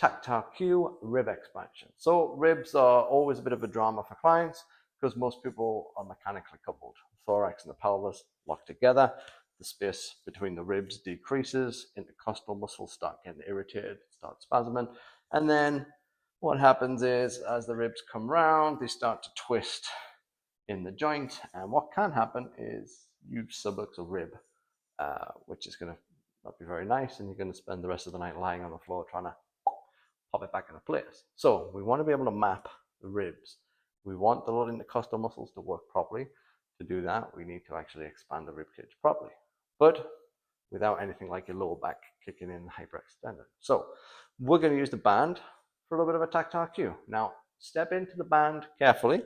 tactile cue, rib expansion. So ribs are always a bit of a drama for clients because most people are mechanically coupled. The thorax and the pelvis lock together. The space between the ribs decreases. Intercostal muscles start getting irritated, start spasming. And then what happens is as the ribs come round, they start to twist in the joint. And what can happen is you subluxate a rib, which is going to not be very nice. And you're going to spend the rest of the night lying on the floor trying to pop it back into place. So we want to be able to map the ribs. We want the little intercostal muscles to work properly. To do that, we need to actually expand the ribcage properly, but without anything like your lower back kicking in hyperextended. So we're going to use the band for a little bit of a tactile cue. Now, step into the band carefully.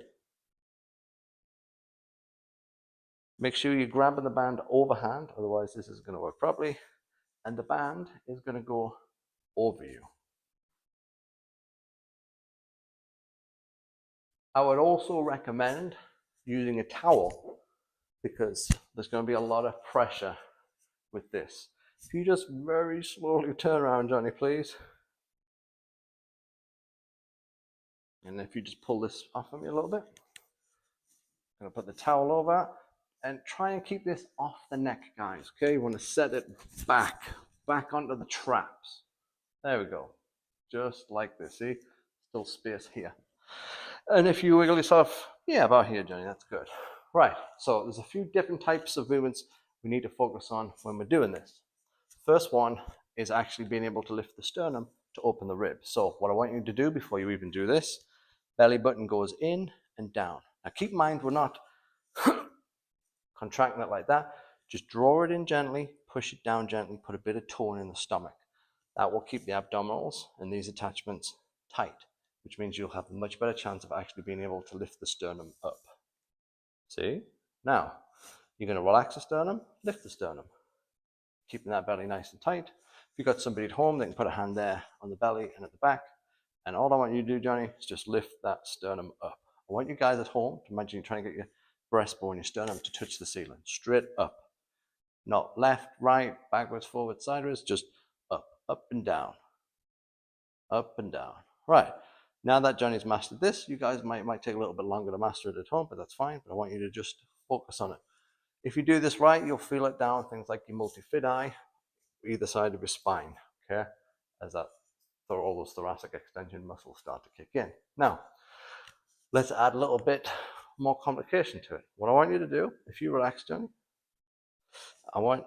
Make sure you're grabbing the band overhand, otherwise this is going to work properly. And the band is going to go over you. I would also recommend using a towel because there's going to be a lot of pressure with this. If you just very slowly turn around, Johnny, please. And if you just pull this off of me a little bit. I'm going to put the towel over and try and keep this off the neck, guys. Okay, you want to set it back onto the traps. There we go. Just like this, see? Still space here. And if you wiggle yourself, yeah, about here, Johnny, that's good. Right, so there's a few different types of movements we need to focus on when we're doing this. First one is actually being able to lift the sternum to open the rib. So what I want you to do before you even do this, belly button goes in and down. Now keep in mind, we're not contracting it like that. Just draw it in gently, push it down gently, put a bit of tone in the stomach. That will keep the abdominals and these attachments tight, which means you'll have a much better chance of actually being able to lift the sternum up. See? Now, you're going to relax the sternum, lift the sternum, keeping that belly nice and tight. If you've got somebody at home, they can put a hand there on the belly and at the back. And all I want you to do, Johnny, is just lift that sternum up. I want you guys at home to imagine you're trying to get your breastbone, your sternum to touch the ceiling, straight up. Not left, right, backwards, forward, sideways, just up and down, up and down. Right. Now that Johnny's mastered this, you guys might take a little bit longer to master it at home, but that's fine. But I want you to just focus on it. If you do this right, you'll feel it down things like your multifidi, either side of your spine, okay? As all those thoracic extension muscles start to kick in. Now, let's add a little bit more complication to it. What I want you to do, if you relax, Johnny, I want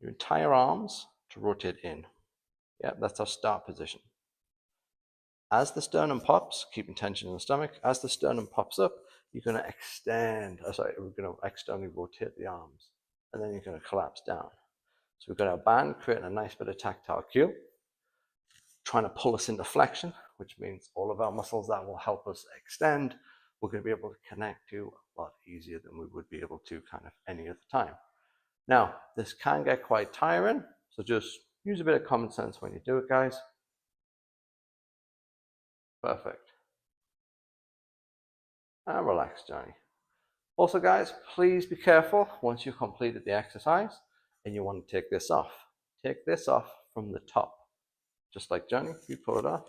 your entire arms to rotate in. Yeah, that's our start position. As the sternum pops, keeping tension in the stomach, as the sternum pops up, you're going to we're going to externally rotate the arms, and then you're going to collapse down. So we've got our band creating a nice bit of tactile cue, trying to pull us into flexion, which means all of our muscles that will help us extend, we're going to be able to connect to a lot easier than we would be able to kind of any other time. Now, this can get quite tiring, so just use a bit of common sense when you do it, guys. Perfect. And relax, Johnny. Also, guys, please be careful once you've completed the exercise and you want to take this off. Take this off from the top. Just like Johnny, you pull it off.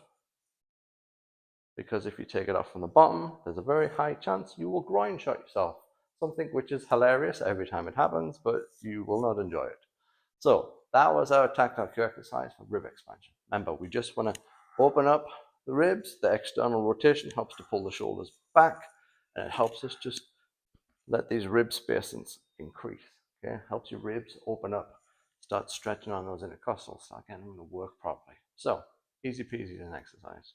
Because if you take it off from the bottom, there's a very high chance you will groin shot yourself. Something which is hilarious every time it happens, but you will not enjoy it. So that was our tactile cue exercise for rib expansion. Remember, we just want to open up the ribs. The external rotation helps to pull the shoulders back, and it helps us just let these rib spacings increase. Okay, helps your ribs open up, start stretching on those intercostals, start getting them to work properly. So easy peasy as an exercise.